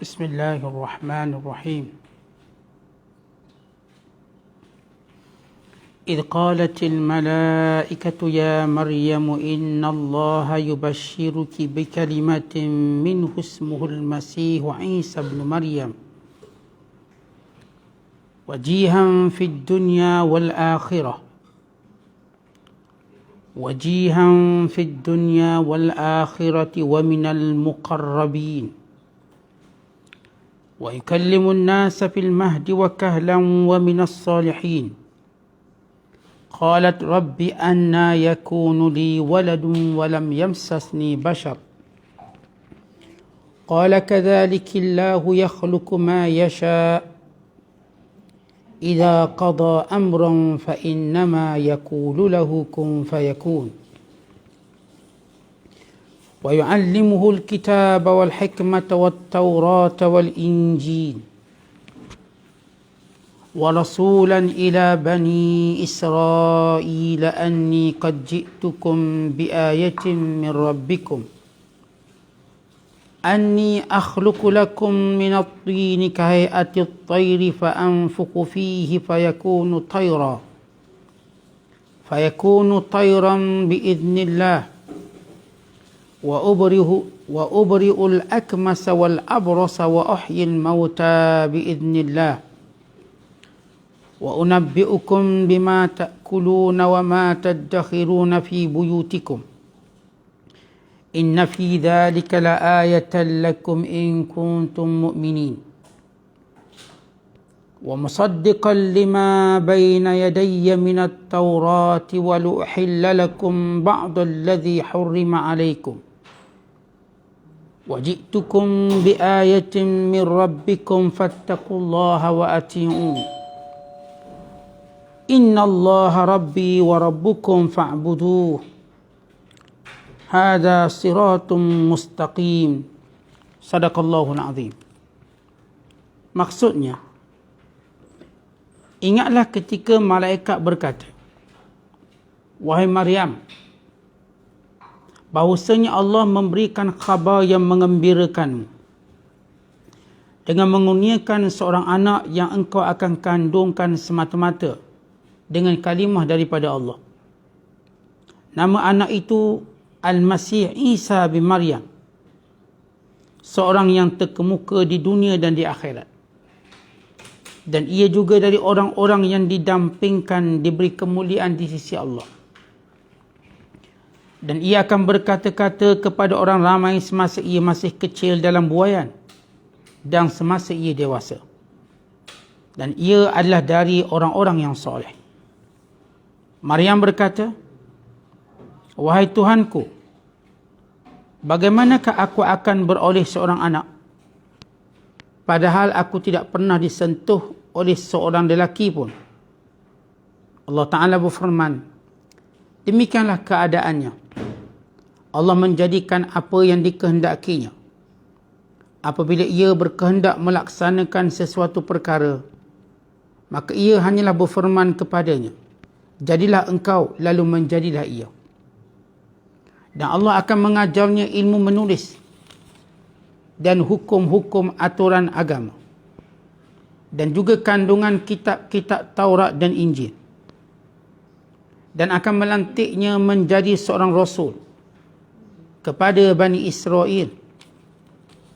بسم الله الرحمن الرحيم. إذ قالت الملائكة يا مريم إن الله يبشرك بكلمة منه اسمه المسيح عيسى ابن مريم وجيها في الدنيا والآخرة ومن المقربين ويكلم الناس في المهد وكهلا ومن الصالحين. قالت رب أنى يكون لي ولد ولم يمسسني بشر قال كذلك الله يخلق ما يشاء إذا قضى أمرا فإنما يقول له كن فيكون. ويعلمه الكتاب والحكمة والتوراة والإنجيل ورسولا إلى بني إسرائيل أني قد جئتكم بآية من ربكم أني أخلق لكم من الطين كهيئة الطير فأنفخ فيه فيكون طيرا بإذن الله وأبرئ الأكمس والأبرص وأحيي الموتى بإذن الله وأنبئكم بما تأكلون وما تدخرون في بيوتكم إن في ذلك لآية لكم إن كنتم مؤمنين ومصدقا لما بين يدي من التوراة ولأحل لكم بعض الذي حرم عليكم وجئتكم بآية من ربكم فاتقوا الله وأطيعون إن الله ربي وربكم فاعبدوه هذا صراط مستقيم. Sadaqallahul azim. Maksudnya, ingatlah ketika malaikat berkata, wahai Maryam, bahawasanya Allah memberikan khabar yang mengembirakanmu dengan mengurniakan seorang anak yang engkau akan kandungkan semata-mata dengan kalimah daripada Allah. Nama anak itu Al-Masih Isa bin Maryam, seorang yang terkemuka di dunia dan di akhirat. Dan ia juga dari orang-orang yang didampingkan, diberi kemuliaan di sisi Allah. Dan ia akan berkata-kata kepada orang ramai semasa ia masih kecil dalam buaian dan semasa ia dewasa. Dan ia adalah dari orang-orang yang soleh. Maryam berkata, wahai Tuhanku, bagaimanakah aku akan beroleh seorang anak, padahal aku tidak pernah disentuh oleh seorang lelaki pun. Allah Ta'ala berfirman, demikianlah keadaannya. Allah menjadikan apa yang dikehendakinya. Apabila ia berkehendak melaksanakan sesuatu perkara, maka ia hanyalah berfirman kepadanya, jadilah engkau, lalu menjadilah ia. Dan Allah akan mengajarnya ilmu menulis dan hukum-hukum aturan agama, dan juga kandungan kitab-kitab Taurat dan Injil, dan akan melantiknya menjadi seorang rasul kepada Bani Israel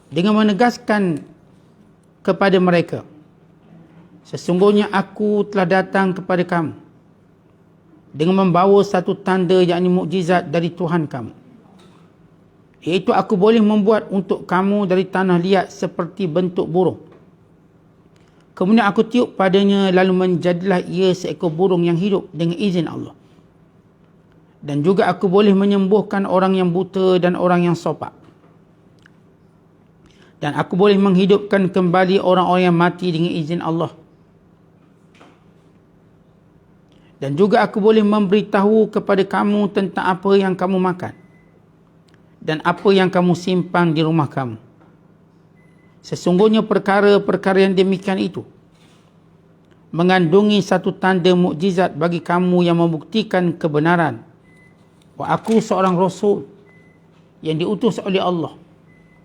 dengan menegaskan kepada mereka, sesungguhnya aku telah datang kepada kamu dengan membawa satu tanda, yakni mukjizat dari Tuhan kamu, iaitu aku boleh membuat untuk kamu dari tanah liat seperti bentuk burung. Kemudian aku tiup padanya, lalu menjadilah ia seekor burung yang hidup dengan izin Allah. Dan juga aku boleh menyembuhkan orang yang buta dan orang yang sopak. Dan aku boleh menghidupkan kembali orang-orang yang mati dengan izin Allah. Dan juga aku boleh memberitahu kepada kamu tentang apa yang kamu makan dan apa yang kamu simpan di rumah kamu. Sesungguhnya perkara-perkara yang demikian itu mengandungi satu tanda mukjizat bagi kamu yang membuktikan kebenaran bahawa aku seorang rasul yang diutus oleh Allah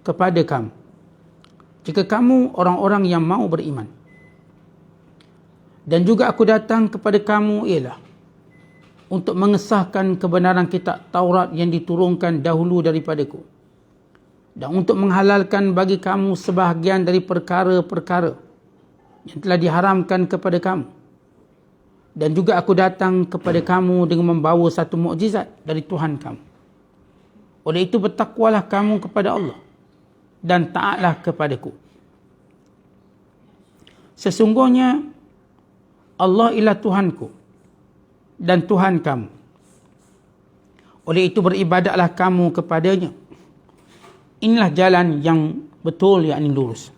kepada kamu. jika kamu orang-orang yang mau beriman. Dan juga aku datang kepada kamu ialah untuk mengesahkan kebenaran kitab Taurat yang diturunkan dahulu daripadaku, dan untuk menghalalkan bagi kamu sebahagian dari perkara-perkara yang telah diharamkan kepada kamu. Dan juga aku datang kepada kamu dengan membawa satu mukjizat dari Tuhan kamu. Oleh itu bertakwalah kamu kepada Allah dan taatlah kepadaku. Sesungguhnya Allah ialah Tuhanku dan Tuhan kamu. Oleh itu beribadatlah kamu kepadanya. Inilah jalan yang betul, yakni lurus.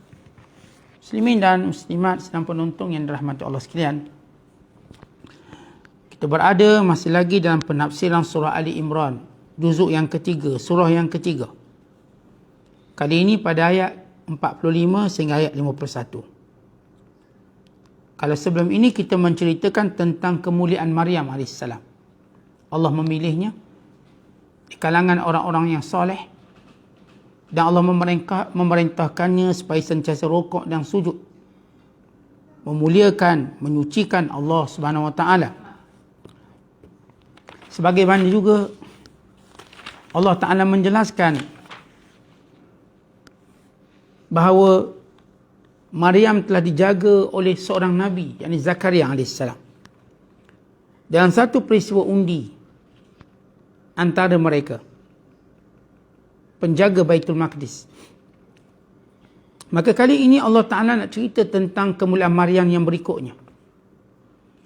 Muslimin dan muslimat sedang penonton yang dirahmati Allah sekalian, kita berada masih lagi dalam penafsiran surah Ali Imran, juzuk yang ketiga, surah yang ketiga. Kali ini pada ayat 45 sehingga ayat 51. Kalau sebelum ini kita menceritakan tentang kemuliaan Maryam AS. Allah memilihnya di kalangan orang-orang yang soleh, dan Allah memerintahkannya supaya sentiasa rukuk dan sujud, memuliakan, menyucikan Allah Subhanahu Wa Taala. Sebagaimana juga Allah Taala menjelaskan bahawa Maryam telah dijaga oleh seorang Nabi, yakni Zakaria AS. Dalam satu peristiwa undi antara mereka, penjaga Baitul Maqdis. Maka kali ini Allah Ta'ala nak cerita tentang kemuliaan Maryam yang berikutnya.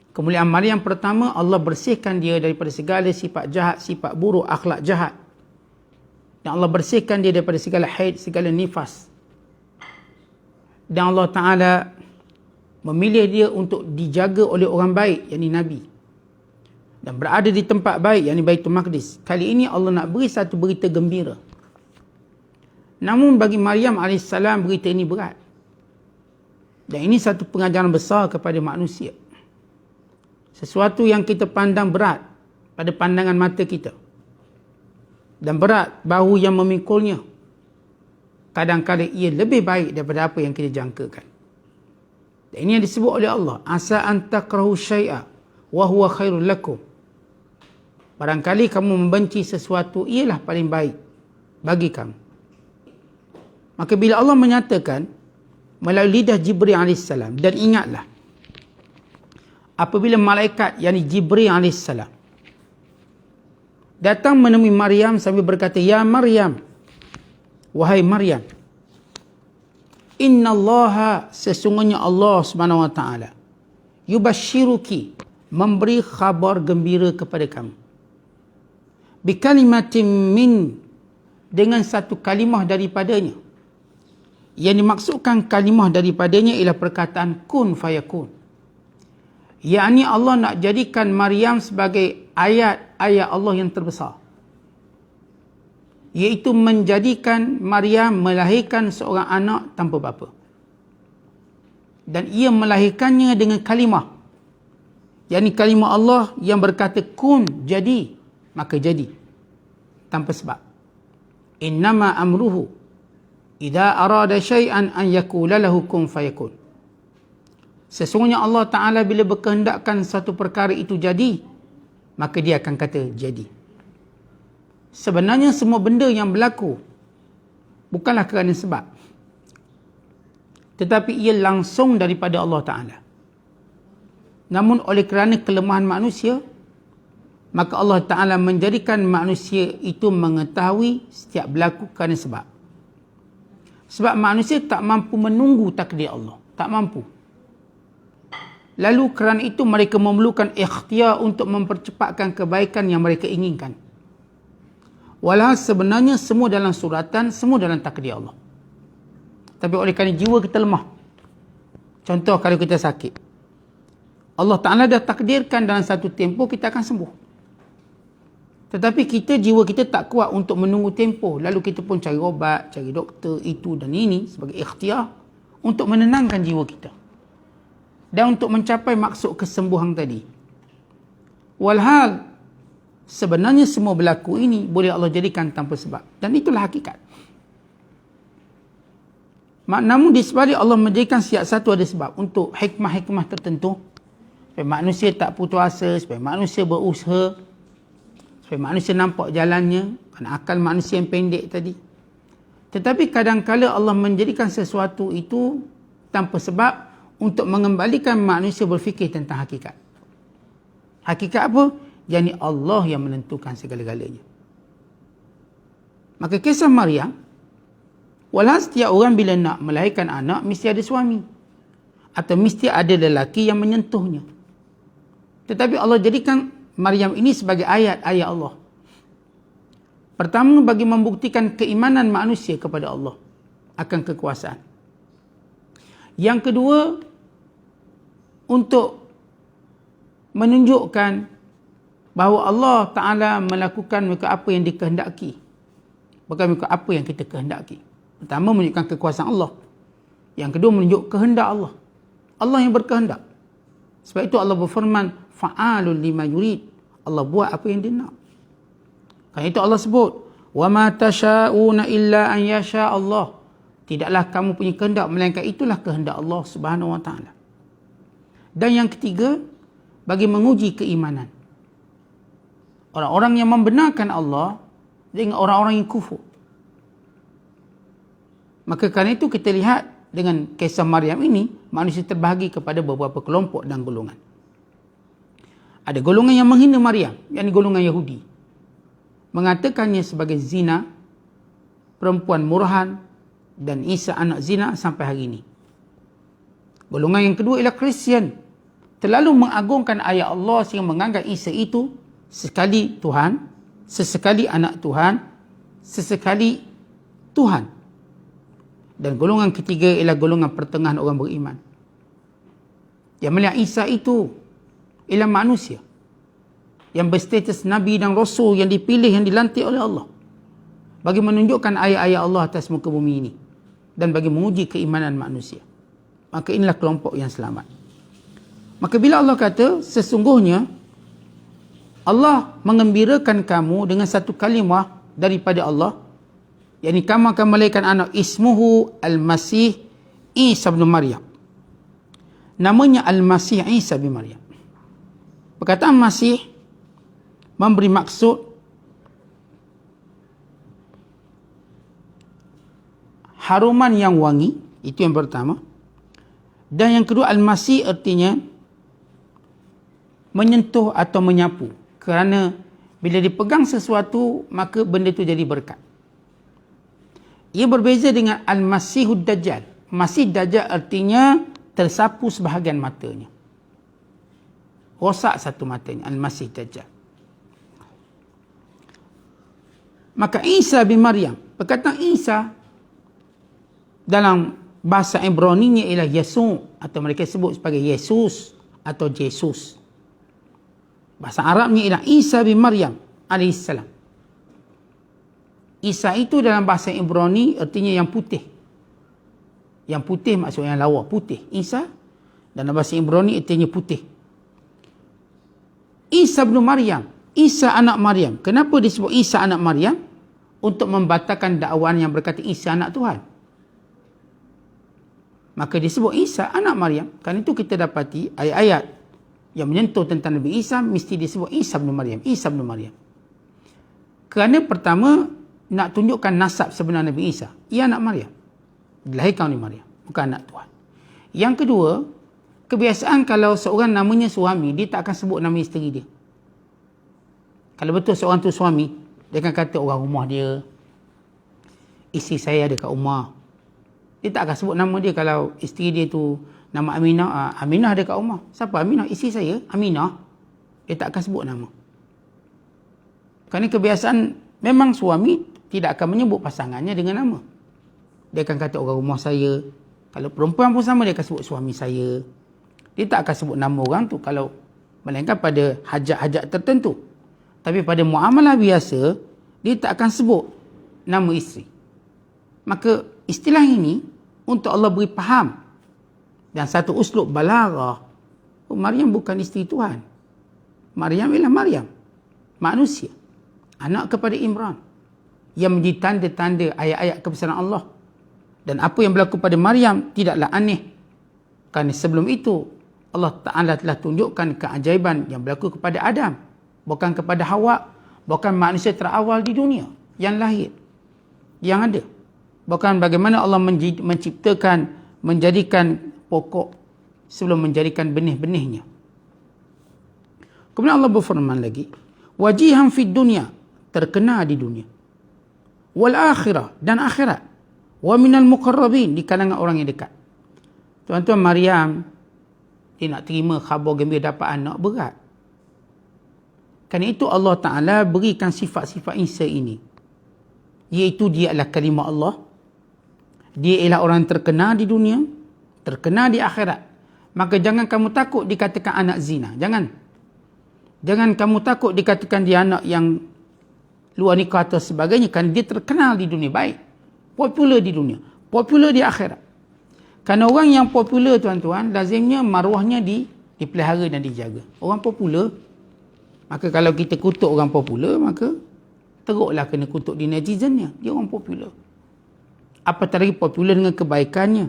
Kemuliaan Maryam pertama, Allah bersihkan dia daripada segala sifat jahat, sifat buruk, akhlak jahat. Dan Allah bersihkan dia daripada segala haid, segala nifas. Dan Allah Ta'ala memilih dia untuk dijaga oleh orang baik, yakni Nabi, dan berada di tempat baik, yakni Baitul Maqdis. Kali ini Allah nak beri satu berita gembira. Namun bagi Maryam AS, berita ini berat. Dan ini satu pengajaran besar kepada manusia. Sesuatu yang kita pandang berat pada pandangan mata kita, dan berat bahu yang memikulnya, kadang-kadang ia lebih baik daripada apa yang kita jangkakan. Dan ini yang disebut oleh Allah, asa an takrahu syai'a wa huwa khairul lakum. Barangkali kamu membenci sesuatu, ialah paling baik bagi kamu. Maka bila Allah menyatakan melalui lidah Jibril AS, dan ingatlah apabila malaikat, yakni Jibril AS, datang menemui Maryam sambil berkata, ya Maryam, wahai Maryam, innallaha, sesungguhnya Allah Subhanahu Wa Taala, yubashiruki, memberi khabar gembira kepada kamu, bikalimatin min, dengan satu kalimah daripadanya. Yang dimaksudkan kalimah daripadanya ialah perkataan kun fayakun. Yakni Allah nak jadikan Maryam sebagai ayat-ayat Allah yang terbesar, iaitu menjadikan Maryam melahirkan seorang anak tanpa bapa. Dan ia melahirkannya dengan kalimah, yakni kalimah Allah yang berkata kun, jadi, maka jadi, tanpa sebab. Innama amruhu idza arada syai'an an yaqula lahu kun fayakun. Sesungguhnya Allah Ta'ala bila berkehendakkan satu perkara itu jadi, maka dia akan kata jadi. Sebenarnya semua benda yang berlaku bukanlah kerana sebab, tetapi ia langsung daripada Allah Ta'ala. Namun oleh kerana kelemahan manusia, maka Allah Ta'ala menjadikan manusia itu mengetahui setiap berlaku kerana sebab. Sebab manusia tak mampu menunggu takdir Allah, tak mampu. Lalu kerana itu mereka memerlukan ikhtiar untuk mempercepatkan kebaikan yang mereka inginkan. Walau sebenarnya semua dalam suratan, semua dalam takdir Allah. Tapi oleh kerana jiwa kita lemah. Contoh kalau kita sakit, Allah Ta'ala dah takdirkan dalam satu tempoh kita akan sembuh. Tetapi jiwa kita tak kuat untuk menunggu tempoh. Lalu kita pun cari obat, cari doktor, itu dan ini sebagai ikhtiar untuk menenangkan jiwa kita dan untuk mencapai maksud kesembuhan tadi. Walhal sebenarnya semua berlaku ini boleh Allah jadikan tanpa sebab. Dan itulah hakikat. Namun di sebalik Allah menjadikan setiap satu ada sebab untuk hikmah-hikmah tertentu. Supaya manusia tak putus asa, supaya manusia berusaha, supaya manusia nampak jalannya, kerana akal manusia yang pendek tadi. Tetapi kadang-kala Allah menjadikan sesuatu itu tanpa sebab untuk mengembalikan manusia berfikir tentang hakikat. Hakikat apa? Yani Allah yang menentukan segala-galanya. Maka kisah Maryam, walau setiap orang bila nak melahirkan anak, mesti ada suami. Atau mesti ada lelaki yang menyentuhnya. Tetapi Allah jadikan Maryam ini sebagai ayat-ayat Allah. Pertama, bagi membuktikan keimanan manusia kepada Allah akan kekuasaan. Yang kedua, untuk menunjukkan bahawa Allah Ta'ala melakukan mereka apa yang dikehendaki. Bukan mereka apa yang kita kehendaki. Pertama, menunjukkan kekuasaan Allah. Yang kedua, menunjuk kehendak Allah. Allah yang berkehendak. Sebab itu Allah berfirman, fa'alun lima yurid. Allah buat apa yang dia nak. Kerana itu Allah sebut, وَمَا تَشَاءُونَ إِلَّا أَنْ يَشَاءَ اللَّهِ. Tidaklah kamu punya kehendak, melainkan itulah kehendak Allah Subhanahu Wa Taala. Dan yang ketiga, bagi menguji keimanan. Orang-orang yang membenarkan Allah dengan orang-orang yang kufur. Maka kerana itu kita lihat dengan kisah Maryam ini, manusia terbahagi kepada beberapa kelompok dan golongan. Ada golongan yang menghina Maryam, yakni golongan Yahudi. Mengatakannya sebagai zina, perempuan murahan, dan Isa anak zina sampai hari ini. Golongan yang kedua ialah Kristian. Terlalu mengagungkan ayat Allah sehingga menganggap Isa itu sekali Tuhan, sesekali anak Tuhan, sesekali Tuhan. Dan golongan ketiga ialah golongan pertengahan orang beriman. Yang melihat Isa itu ialah manusia yang berstatus Nabi dan Rasul yang dipilih, yang dilantik oleh Allah. Bagi menunjukkan ayat-ayat Allah atas muka bumi ini. Dan bagi menguji keimanan manusia. Maka inilah kelompok yang selamat. Maka bila Allah kata, sesungguhnya Allah mengembirakan kamu dengan satu kalimah daripada Allah, yakni kamu akan melahirkan anak, ismuhu Al-Masih Isa bin Maryam. Namanya Al-Masih Isa bin Maryam. Perkataan Masih memberi maksud haruman yang wangi, itu yang pertama. Dan yang kedua, Al-Masih artinya menyentuh atau menyapu. Kerana bila dipegang sesuatu, maka benda itu jadi berkat. Ia berbeza dengan Al-Masihud Dajjal. Masih Dajjal artinya tersapu sebahagian matanya. Rosak satu matanya, Al-Masih Dajjal. Maka Isa bin Maryam, perkataan Isa dalam bahasa Ibraninya ialah Yesu, atau mereka sebut sebagai Yesus atau Jesus. Bahasa Arabnya ialah Isa bin Maryam alaihissalam. Isa itu dalam bahasa Ibrani artinya yang putih. Yang putih maksudnya yang lawa, putih. Isa dalam bahasa Ibrani artinya putih. Isa bin Maryam, Isa anak Maryam. Kenapa disebut Isa anak Maryam? Untuk membatalkan dakwaan yang berkata Isa anak Tuhan. Maka disebut Isa anak Maryam. Kerana itu kita dapati ayat-ayat yang menyentuh tentang Nabi Isa mesti disebut Isa bin Maryam, Isa bin Maryam. Kerana pertama nak tunjukkan nasab sebenar Nabi Isa. Ia anak Maryam. Dilahirkan oleh Maryam, bukan anak Tuhan. Yang kedua, kebiasaan kalau seorang namanya suami, dia tak akan sebut nama isteri dia. Kalau betul seorang tu suami, dia akan kata orang rumah dia, isteri saya ada kat rumah. Dia tak akan sebut nama dia. Kalau isteri dia tu nama Aminah, Aminah ada kat rumah. Siapa Aminah? Isteri saya, Aminah. Dia tak akan sebut nama. Kerana kebiasaan memang suami tidak akan menyebut pasangannya dengan nama. Dia akan kata orang rumah saya. Kalau perempuan pun sama, dia akan sebut suami saya. Dia tak akan sebut nama orang tu kalau melainkan pada hajat-hajat tertentu. Tapi pada muamalah biasa, dia tak akan sebut nama isteri. Maka istilah ini untuk Allah beri faham dan satu uslub balaghah. Maryam bukan isteri Tuhan. Maryam ialah Maryam, manusia, anak kepada Imran, yang menjadi tanda-tanda ayat-ayat kebesaran Allah. Dan apa yang berlaku pada Maryam tidaklah aneh. Kerana sebelum itu, Allah Ta'ala telah tunjukkan keajaiban yang berlaku kepada Adam. Bukan kepada Hawa. Bukan manusia terawal di dunia yang lahir, yang ada. Bukan bagaimana Allah menciptakan, menjadikan pokok sebelum menjadikan benih-benihnya. Kemudian Allah berfirman lagi, wajihan fid dunya, terkenal di dunia. Wal akhirah, dan akhirat. Wa minal muqarrabin, di kalangan orang yang dekat. Tuan-tuan, Maryam, dia nak terima khabar gembira dapat anak, berat. Kerana itu Allah Ta'ala berikan sifat-sifat Isa ini. Iaitu dia adalah kalimah Allah. Dia ialah orang terkenal di dunia, terkenal di akhirat. Maka jangan kamu takut dikatakan anak zina. Jangan. Jangan kamu takut dikatakan dia anak yang luar nikah atau sebagainya. Kerana dia terkenal di dunia. Baik. Popular di dunia. Popular di akhirat. Kerana orang yang popular, tuan-tuan, lazimnya maruahnya dipelihara dan dijaga. Orang popular, maka kalau kita kutuk orang popular, maka teruklah kena kutuk di netizennya. Dia orang popular. Apatah lagi popular dengan kebaikannya.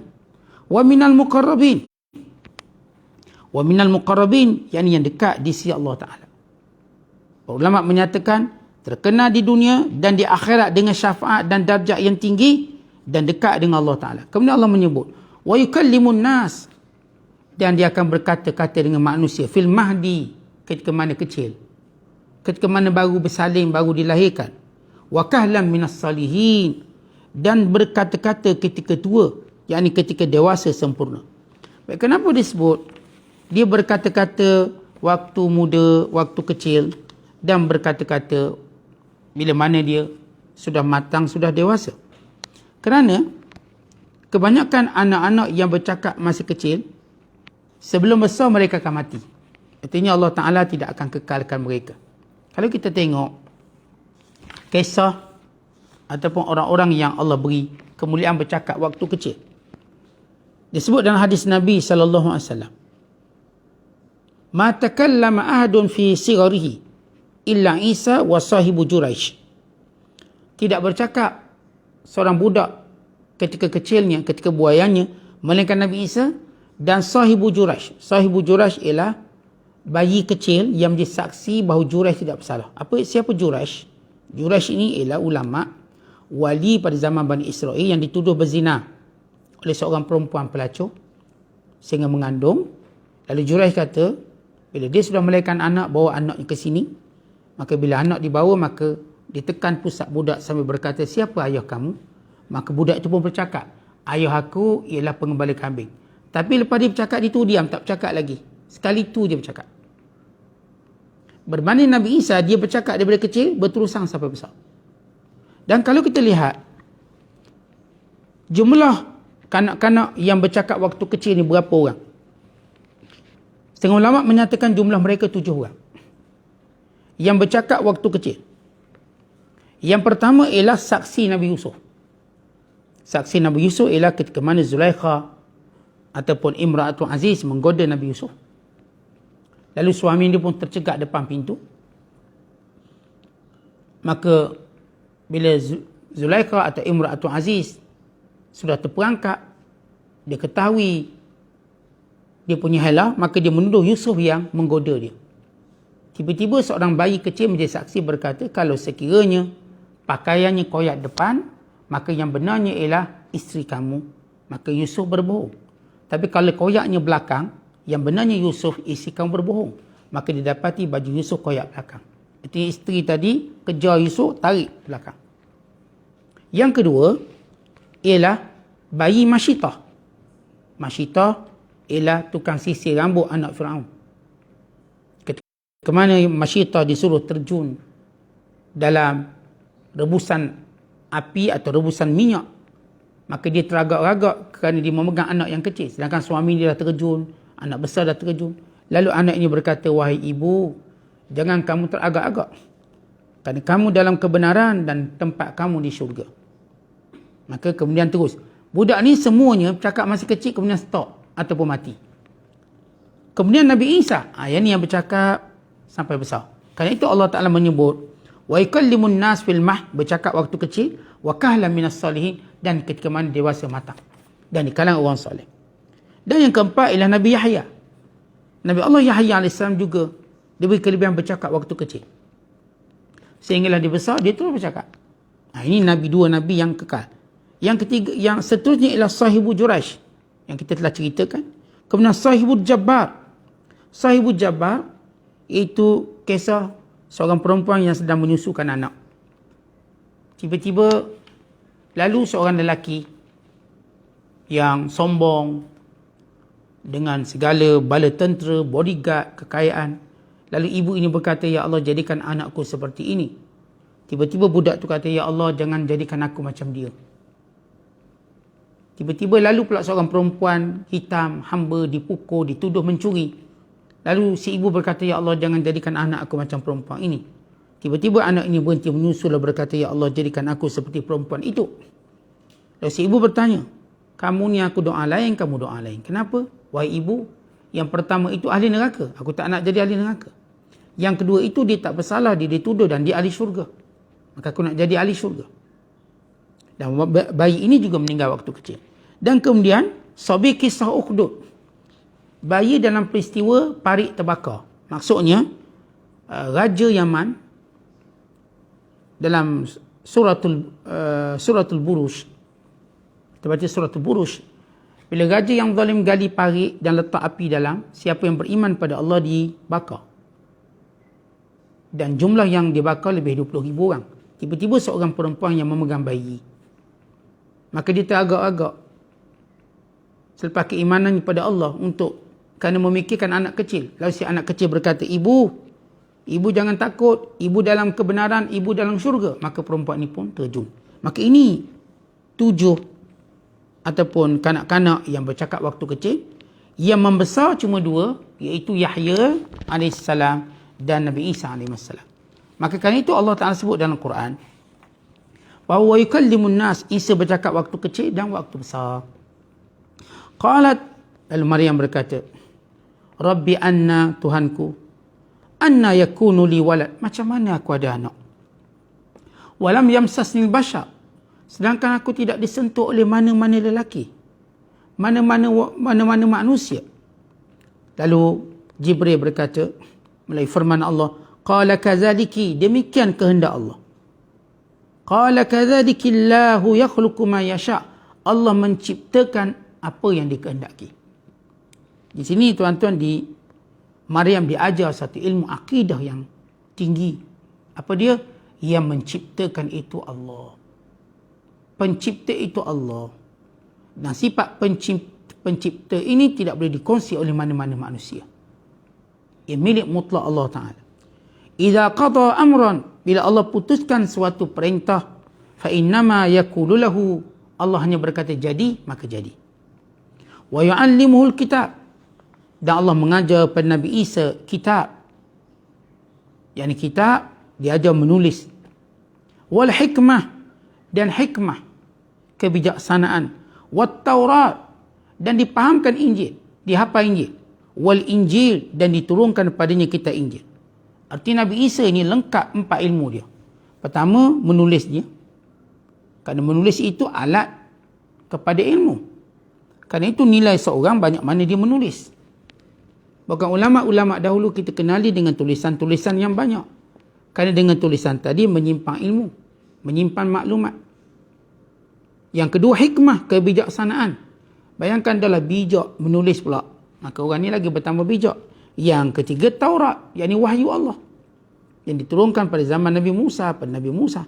Wa minal muqarrabin. Wa minal muqarrabin, yang dekat di sisi Allah Ta'ala. Ulama menyatakan, terkenal di dunia dan di akhirat dengan syafaat dan darjat yang tinggi dan dekat dengan Allah Ta'ala. Kemudian Allah menyebut, wa yukallimun nas, dan dia akan berkata-kata dengan manusia fil mahdi, ketika mana kecil, ketika mana baru bersalin, baru dilahirkan. Wa kahlan minas salihin, dan berkata-kata ketika tua, yakni ketika dewasa sempurna. Baik, kenapa disebut dia berkata-kata waktu muda, waktu kecil, dan berkata-kata bila mana dia sudah matang, sudah dewasa? Kerana kebanyakan anak-anak yang bercakap masa kecil, sebelum besar mereka akan mati. Artinya Allah Ta'ala tidak akan kekalkan mereka. Kalau kita tengok kisah ataupun orang-orang yang Allah beri kemuliaan bercakap waktu kecil, disebut dalam hadis Nabi SAW, ma takallama ahadun fi sigharihi illa Isa wa sahibu Juraish. Tidak bercakap seorang budak ketika kecilnya, ketika buayanya, melainkan Nabi Isa dan sahibu Juraish. Sahibu Juraish ialah bayi kecil yang menjadi saksi bahawa Juraish tidak bersalah. Siapa Juraish? Juraish ini ialah ulama, wali pada zaman Bani Israel yang dituduh berzina oleh seorang perempuan pelacur sehingga mengandung. Lalu Juraish kata, bila dia sudah melahirkan anak, bawa anaknya ke sini. Maka bila anak dibawa, maka ditekan pusat budak sambil berkata, siapa ayah kamu? Maka budak itu pun bercakap, ayah aku ialah pengembala kambing. Tapi lepas dia bercakap, dia tu diam, tak bercakap lagi. Sekali tu dia bercakap. Berbanding Nabi Isa, dia bercakap daripada kecil, berterusan sampai besar. Dan kalau kita lihat, jumlah kanak-kanak yang bercakap waktu kecil ni berapa orang? Setengah ulama menyatakan jumlah mereka 7 orang. Yang bercakap waktu kecil. Yang pertama ialah saksi Nabi Yusuf. Saksi Nabi Yusuf ialah ketika mana Zulaikha ataupun Imra'atul Aziz menggoda Nabi Yusuf. Lalu suami dia pun tercegak depan pintu. Maka bila Zulaikha atau Imra'atul Aziz sudah terperangkap, dia ketahui dia punya halah, maka dia menuduh Yusuf yang menggoda dia. Tiba-tiba seorang bayi kecil menjadi saksi berkata, kalau sekiranya pakaiannya koyak depan, maka yang benarnya ialah isteri kamu. Maka Yusuf berbohong. Tapi kalau koyaknya belakang, yang benarnya Yusuf, isteri kamu berbohong. Maka didapati baju Yusuf koyak belakang. Artinya isteri tadi kejar Yusuf, tarik belakang. Yang kedua ialah bayi Masyitah. Masyitah ialah tukang sisir rambut anak Firaun. Kemana Masyitah disuruh terjun dalam rebusan api atau rebusan minyak, maka dia teragak-ragak kerana dia memegang anak yang kecil. Sedangkan suami dia dah terjun, anak besar dah terjun. Lalu anak ini berkata, wahai ibu, jangan kamu teragak-agak, kerana kamu dalam kebenaran dan tempat kamu di syurga. Maka kemudian terus. Budak ni semuanya bercakap masih kecil, kemudian stop ataupun mati. Kemudian Nabi Isa, yang ni yang bercakap sampai besar. Kerana itu Allah Ta'ala menyebut, wa yukallimun nas fil mahd, bercakap waktu kecil, wa kahlan minas salihin, dan ketika mana dewasa matang dan di kalangan orang soleh. Dan yang keempat ialah Nabi Yahya. Nabi Allah Yahya AS juga diberi kelebihan bercakap waktu kecil. Sehinggalah dia besar, dia terus bercakap. Ini dua Nabi yang kekal. Yang ketiga, yang seterusnya ialah Sahibu Juraish, yang kita telah ceritakan. Kemudian Sahibul Jabbar. Sahibul Jabbar itu kisah seorang perempuan yang sedang menyusukan anak. Tiba-tiba lalu seorang lelaki yang sombong dengan segala bala tentera, bodyguard, kekayaan. Lalu ibu ini berkata, ya Allah, jadikan anakku seperti ini. Tiba-tiba budak tu kata, ya Allah, jangan jadikan aku macam dia. Tiba-tiba lalu pula seorang perempuan hitam, hamba, dipukul, dituduh mencuri. Lalu si ibu berkata, ya Allah, jangan jadikan anak aku macam perempuan ini. Tiba-tiba anak ini berhenti menyusul dan berkata, ya Allah, jadikan aku seperti perempuan itu. Lalu si ibu bertanya, kamu ni aku doa lain, kamu doa lain. Kenapa? Wahai ibu, yang pertama itu ahli neraka. Aku tak nak jadi ahli neraka. Yang kedua itu dia tak bersalah, dia dituduh dan dia ahli syurga. Maka aku nak jadi ahli syurga. Dan bayi ini juga meninggal waktu kecil. Dan kemudian, sabi kisah Ukhdud. Bayi dalam peristiwa parit terbakar. Maksudnya, Raja Yaman dalam suratul Buruj. Kita baca suratul Buruj. Bila raja yang zalim gali parit dan letak api dalam, siapa yang beriman pada Allah dibakar. Dan jumlah yang dibakar lebih 20,000 orang. Tiba-tiba seorang perempuan yang memegang bayi. Maka dia teragak-agak. Selepas keimanan kepada Allah kerana memikirkan anak kecil. Lalu si anak kecil berkata, Ibu jangan takut. Ibu dalam kebenaran, ibu dalam syurga. Maka perempuan ini pun terjun. Maka ini 7 ataupun kanak-kanak yang bercakap waktu kecil. Yang membesar cuma 2, iaitu Yahya AS dan Nabi Isa AS. Maka kerana itu Allah Ta'ala sebut dalam Quran bahawa yukallimun nas, Isa bercakap waktu kecil dan waktu besar. Qalat, lalu Maryam berkata, Rabbi anna, Tuhanku, anna yakunu li walad, macam mana aku ada anak? Walam yamsasnil bashar, sedangkan aku tidak disentuh oleh mana-mana lelaki, mana-mana manusia. Lalu Jibril berkata melalui firman Allah, qala kadzaliki, demikian kehendak Allah. Qala kadzaliki Allahu yakhluqu ma yasha, Allah menciptakan apa yang dikehendaki. Di sini tuan-tuan, di Maryam diajar satu ilmu akidah yang tinggi. Apa dia? Yang menciptakan itu Allah. Pencipta itu Allah. Dan sifat pencipta ini tidak boleh dikongsi oleh mana-mana manusia. Ia milik mutlak Allah Ta'ala. Idza qada amran, bila Allah putuskan suatu perintah, fa innama yaqulu lahu, Allah hanya berkata jadi, maka jadi. Wa yu'allimuhul kitab, dan Allah mengajar pada Nabi Isa kitab. Yani kitab, diajar menulis. Wal hikmah, dan hikmah, kebijaksanaan. Wat Taurat, dan dipahamkan Injil, dihafal Injil. Wal Injil, dan diturunkan padanya kitab Injil. Artinya Nabi Isa ini lengkap 4 ilmu dia. Pertama, menulis dia. Kerana menulis itu alat kepada ilmu. Kerana itu nilai seorang banyak mana dia menulis. Bahkan ulama-ulama dahulu kita kenali dengan tulisan-tulisan yang banyak. Kerana dengan tulisan tadi menyimpan ilmu, menyimpan maklumat. Yang kedua, hikmah, kebijaksanaan. Bayangkan adalah bijak menulis pula. Maka orang ni lagi bertambah bijak. Yang ketiga, Taurat, yakni wahyu Allah. Yang diturunkan pada zaman Nabi Musa, pada Nabi Musa.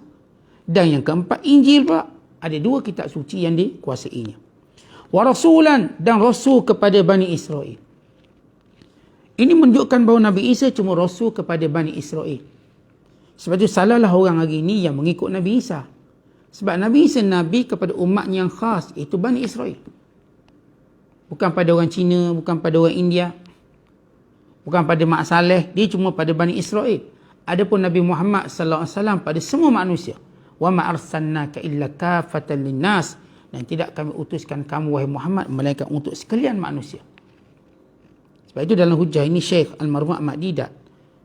Dan yang keempat, Injil pula. Ada 2 kitab suci yang dikuasainya. Wa rasulan, dan rasul kepada Bani Israel. Ini menunjukkan bahawa Nabi Isa cuma rasul kepada Bani Israel. Sebab itu salahlah orang hari ini yang mengikut Nabi Isa. Sebab Nabi Isa Nabi kepada umat yang khas, iaitu Bani Israel. Bukan pada orang Cina, bukan pada orang India, bukan pada Mak Saleh, dia cuma pada Bani Israel. Adapun Nabi Muhammad sallallahu alaihi wasallam pada semua manusia. Wa ma arsalnaka illa kafatan linnas, dan tidak kami utuskan kamu wahai Muhammad melainkan untuk sekalian manusia. Sebab itu dalam hujah ini Syekh Al-Marhum Ahmad Didat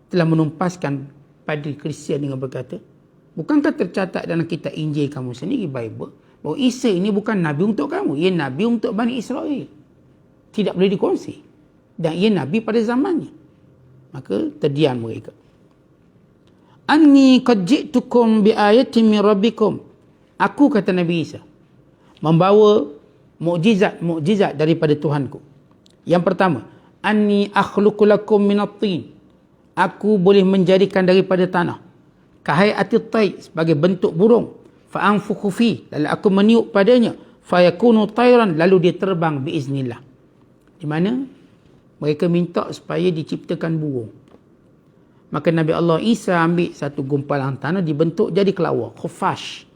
telah menumpaskan padri Kristian dengan berkata, bukankah tercatat dalam kitab Injil kamu sendiri, Bible, Oh, Isa ini bukan Nabi untuk kamu. Ia Nabi untuk Bani Israel. Tidak boleh dikongsi. Dan ia Nabi pada zamannya. Maka terdiam mereka. Anni qad ji'tukum bi ayatin min rabbikum. Aku, kata Nabi Isa, membawa mukjizat daripada Tuhanku. Yang pertama, anni akhluqu lakum minat tin. Aku boleh menjadikan daripada tanah kahai'atit tayr, sebagai bentuk burung, fa anfukhu fi, lalu aku meniup padanya, fa yakunu tayran, lalu dia terbang biiznillah. Di mana mereka minta supaya diciptakan burung. Maka Nabi Allah Isa ambil satu gumpalan tanah, dibentuk jadi kelawar, khufash.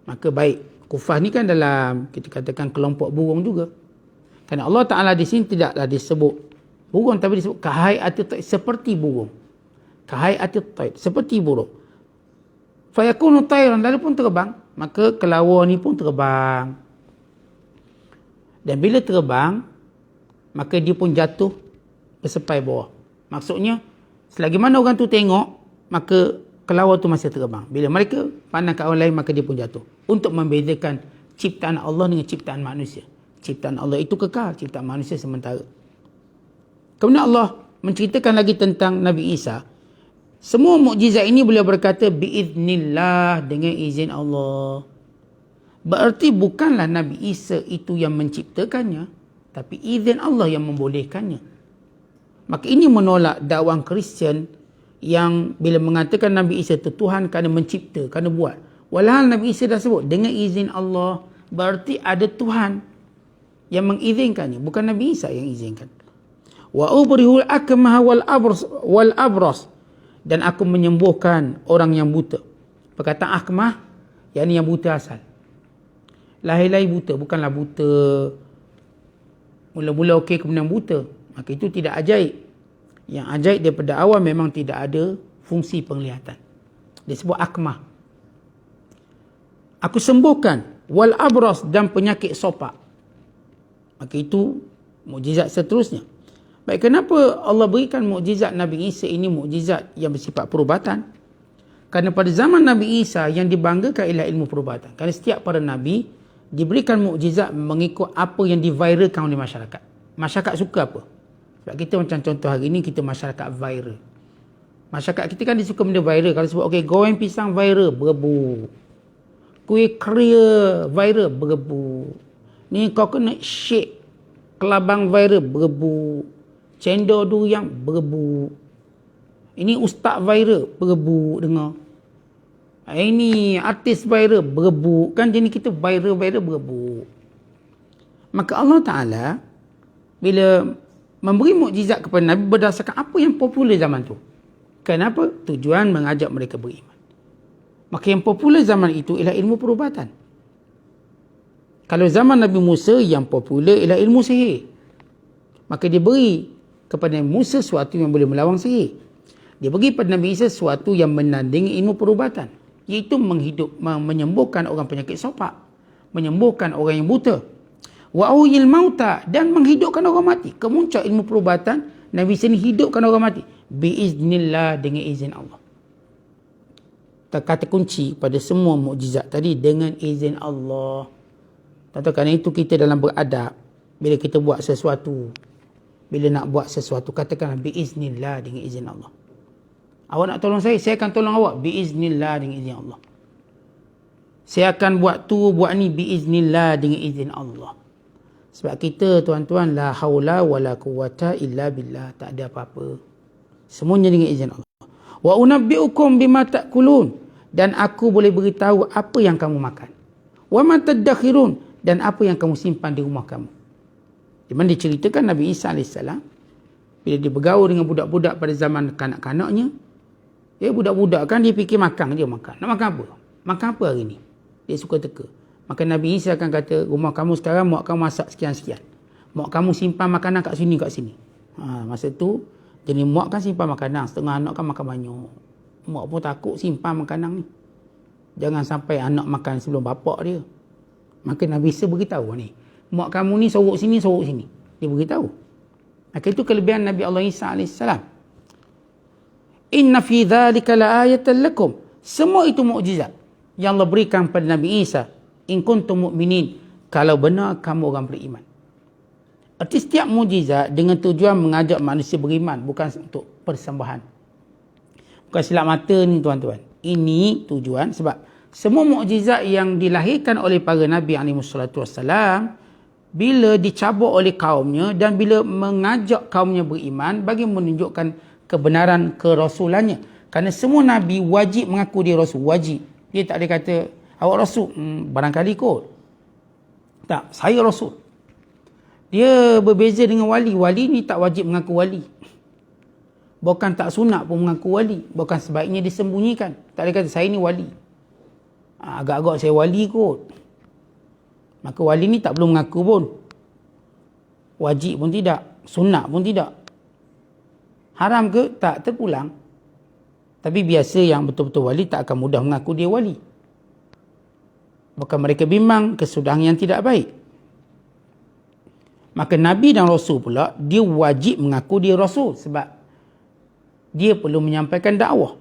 Maka baik, khufash ni kan dalam, kita katakan, kelompok burung juga. Kerana Allah Ta'ala di sini tidaklah disebut burung, tapi disebut kahai'atit tayr, seperti burung. Kahai'atit tayr, seperti burung. Fayakunu tayran, lalu pun terbang. Maka kelawar ni pun terbang. Dan bila terbang, maka dia pun jatuh bersepai bawah. Maksudnya, selagi mana orang tu tengok, maka kelawar tu masih terbang. Bila mereka pandang ke orang lain, maka dia pun jatuh. Untuk membezakan ciptaan Allah dengan ciptaan manusia. Ciptaan Allah itu kekal, ciptaan manusia sementara. Kemudian Allah menceritakan lagi tentang Nabi Isa. Semua mukjizat ini beliau berkata biiznillah, dengan izin Allah. Berarti bukanlah Nabi Isa itu yang menciptakannya, tapi izin Allah yang membolehkannya. Maka ini menolak dakwah Kristian yang bila mengatakan Nabi Isa itu Tuhan kerana mencipta, kerana buat. Walhal Nabi Isa dah sebut dengan izin Allah, berarti ada Tuhan yang mengizinkannya, bukan Nabi Isa yang izinkan. Wa ubrihul akmah wal abras, dan aku menyembuhkan orang yang buta. Perkataan akmah, yakni yang buta asal. Lahir-lahir buta, bukanlah buta mula-mula okey kemudian buta. Maka itu tidak ajaib. Yang ajaib daripada awal memang tidak ada fungsi penglihatan. Disebut akmah. Aku sembuhkan wal abras, dan penyakit sopak. Maka itu mukjizat seterusnya. Baik, kenapa Allah berikan mukjizat Nabi Isa ini mukjizat yang bersifat perubatan? Kerana pada zaman Nabi Isa yang dibanggakan ialah ilmu perubatan. Kerana setiap para Nabi diberikan mukjizat mengikut apa yang diviralkan oleh masyarakat. Masyarakat suka apa? Sebab kita macam contoh hari ini, kita masyarakat viral. Masyarakat kita kan dia suka benda viral. Kalau sebut, okey, goreng pisang viral, berebut. Kuih keria viral, berebut. Ni coconut shake kelabang viral, berebut. Cendol durian, berebut. Ini ustaz viral, berebut dengar. Ini artis viral, berebut. Kan jenis kita viral berebut. Maka Allah Ta'ala bila memberi mukjizat kepada Nabi berdasarkan apa yang popular zaman tu. Kenapa? Tujuan mengajak mereka beriman. Maka yang popular zaman itu ialah ilmu perubatan. Kalau zaman Nabi Musa, yang popular ialah ilmu sihir. Maka dia beri kepada Nabi Musa sesuatu yang boleh melawan sihir. Dia bagi pada Nabi Isa sesuatu yang menandingi ilmu perubatan, iaitu menyembuhkan orang penyakit sopak, menyembuhkan orang yang buta, wa uhyil mauta, dan menghidupkan orang mati. Kemuncak ilmu perubatan, Nabi Isa ni hidupkan orang mati biiznillah, dengan izin Allah. Kata kunci pada semua mukjizat tadi, dengan izin Allah. Kerana itu kita dalam beradab, bila kita buat sesuatu, bila nak buat sesuatu, katakanlah biiznillah, dengan izin Allah. Awak nak tolong saya akan tolong awak biiznillah, dengan izin Allah. Saya akan buat tu, buat ni biiznillah, dengan izin Allah. Sebab kita, tuan-tuan, la haula wala quwwata illa billah, tak ada apa-apa. Semuanya dengan izin Allah. Wa unabbiukum bima ta'kulun, dan aku boleh beritahu apa yang kamu makan. Wa ma tadakhirun, dan apa yang kamu simpan di rumah kamu. Di mana diceritakan Nabi Isa AS, bila dia bergaul dengan budak-budak pada zaman kanak-kanaknya, budak-budak kan dia fikir makan je makan. Nak makan apa? Makan apa hari ni? Dia suka teka. Maka Nabi Isa akan kata, rumah kamu sekarang mak kamu masak sekian-sekian. Mak kamu simpan makanan kat sini. Masa tu, jadi mak kan simpan makanan. Setengah anak kan makan banyak. Mak pun takut simpan makanan ni. Jangan sampai anak makan sebelum bapak dia. Maka Nabi Isa beritahu ni, mak kamu ni sorok sini. Dia beritahu. Maka itu kelebihan Nabi Allah Isa AS. Inna fi dhalika la ayatan lakum. Semua itu mukjizat yang Allah berikan pada Nabi Isa In kuntum mu'minin, kalau benar kamu orang beriman. Arti setiap mukjizat dengan tujuan mengajak manusia beriman, bukan untuk persembahan. Bukan silap mata ni tuan-tuan. Ini tujuan sebab semua mukjizat yang dilahirkan oleh para Nabi SAW, bila dicabut oleh kaumnya dan bila mengajak kaumnya beriman bagi menunjukkan kebenaran kerasulannya. Kerana semua Nabi wajib mengaku dia Rasul. Wajib. Dia tak ada kata, awak Rasul? Barangkali kot. Tak, saya Rasul. Dia berbeza dengan wali. Wali ni tak wajib mengaku wali. Bukan tak sunat pun mengaku wali. Bukan sebaiknya disembunyikan. Tak ada kata, saya ni wali. Agak-agak saya wali kot. Maka wali ni tak perlu mengaku pun. Wajib pun tidak. Sunat pun tidak. Haram ke? Tak, terpulang. Tapi biasa yang betul-betul wali tak akan mudah mengaku dia wali. Bukan mereka bimbang kesudahan yang tidak baik. Maka Nabi dan Rasul pula, dia wajib mengaku dia Rasul. Sebab dia perlu menyampaikan dakwah.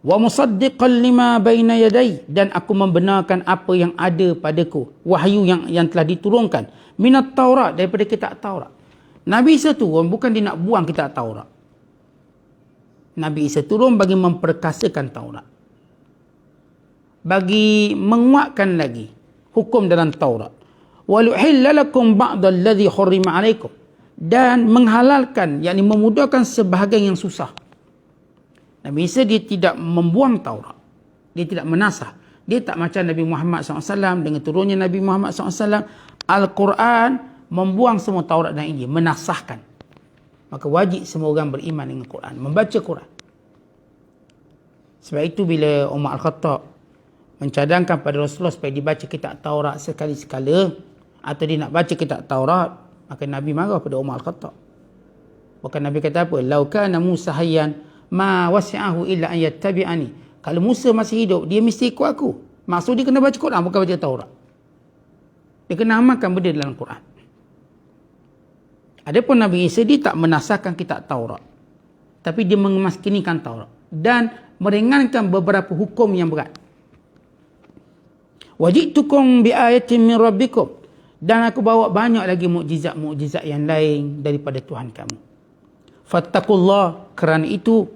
Wa musaddiqan lima baina yadai, dan aku membenarkan apa yang ada padaku, wahyu yang telah diturunkan, minat Taurat, daripada kitab Taurat. Nabi Isa turun bukan dia nak buang kitab Taurat. Nabi Isa turun bagi memperkasakan Taurat, bagi menguatkan lagi hukum dalam Taurat. Wa luhilla lakum ba'dal ladzi hurrima 'alaikum, dan menghalalkan, yakni memudahkan sebahagian yang susah. Nabi Isa dia tidak membuang Taurat. Dia tidak menasah. Dia tak macam Nabi Muhammad SAW. Dengan turunnya Nabi Muhammad SAW, Al-Quran membuang semua Taurat dan Injil. Menasahkan. Maka wajib semua orang beriman dengan Quran. Membaca Quran. Sebab itu bila Umar Al-Khattab mencadangkan pada Rasulullah supaya dibaca kitab Taurat sekali-sekala, atau dia nak baca kitab Taurat, maka Nabi marah pada Umar Al-Khattab. Bukan Nabi kata apa? Lau kana Musa hayyan ma wasi'ahu illa an yattabi'ani. Kalau Musa masih hidup, dia mesti ikut aku. Maksud dia kena baca Quran, bukan baca Taurat. Dia kena amalkan benda dalam Quran. Adapun Nabi Isa, dia tak menasahkan kitab Taurat, tapi dia mengemaskinikan Taurat dan meringankan beberapa hukum yang berat. Wajitukum bi ayatin min rabbikum, dan aku bawa banyak lagi mukjizat-mukjizat yang lain daripada Tuhan kamu. Fattaqullah, kerana itu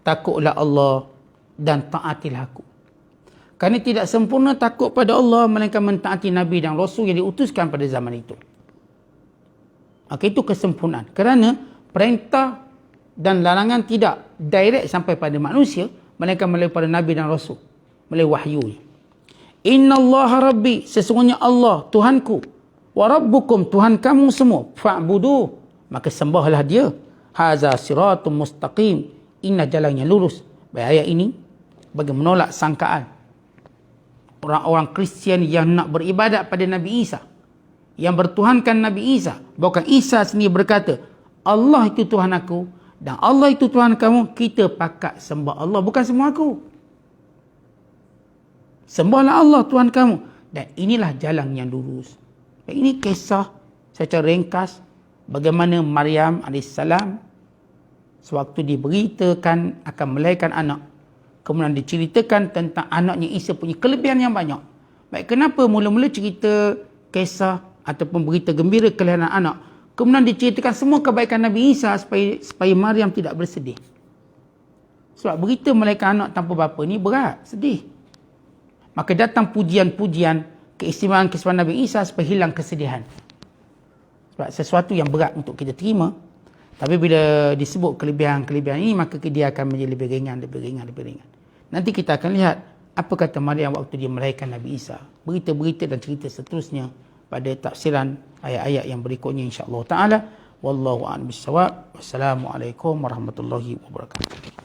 takutlah Allah dan taatilah aku. Kerana tidak sempurna takut pada Allah melainkan mentaati Nabi dan Rasul yang diutuskan pada zaman itu. Maka itu kesempurnaan. Kerana perintah dan larangan tidak direct sampai pada manusia, melainkan melalui pada Nabi dan Rasul, melalui wahyu. Innallaha rabbi, sesungguhnya Allah Tuhanku, wa rabbukum, Tuhan kamu semua, fa'budu, maka sembahlah dia. Haza siratum mustaqim, inna jalan yang lurus. Baik, ayat ini bagi menolak sangkaan orang-orang Kristian yang nak beribadat pada Nabi Isa, yang bertuhankan Nabi Isa. Bahkan Isa sendiri berkata, Allah itu Tuhan aku dan Allah itu Tuhan kamu, kita pakat sembah Allah, bukan sembah aku. Sembahlah Allah Tuhan kamu, dan inilah jalan yang lurus. Dan ini kisah secara ringkas bagaimana Maryam AS sewaktu diberitakan akan melahirkan anak, kemudian diceritakan tentang anaknya Isa punya kelebihan yang banyak. Baik, kenapa mula-mula cerita kisah ataupun berita gembira kelahiran anak, kemudian diceritakan semua kebaikan Nabi Isa supaya Maryam tidak bersedih? Sebab berita melahirkan anak tanpa bapa ni berat, sedih. Maka datang pujian-pujian keistimewaan Nabi Isa supaya hilang kesedihan. Sebab sesuatu yang berat untuk kita terima. Tapi bila disebut kelebihan-kelebihan ini, maka dia akan menjadi lebih ringan, lebih ringan, lebih ringan. Nanti kita akan lihat apa kata Maryam waktu dia melahirkan Nabi Isa. Berita-berita dan cerita seterusnya pada tafsiran ayat-ayat yang berikutnya insya-Allah taala. Wallahu a'lam bissawab. Wassalamualaikum warahmatullahi wabarakatuh.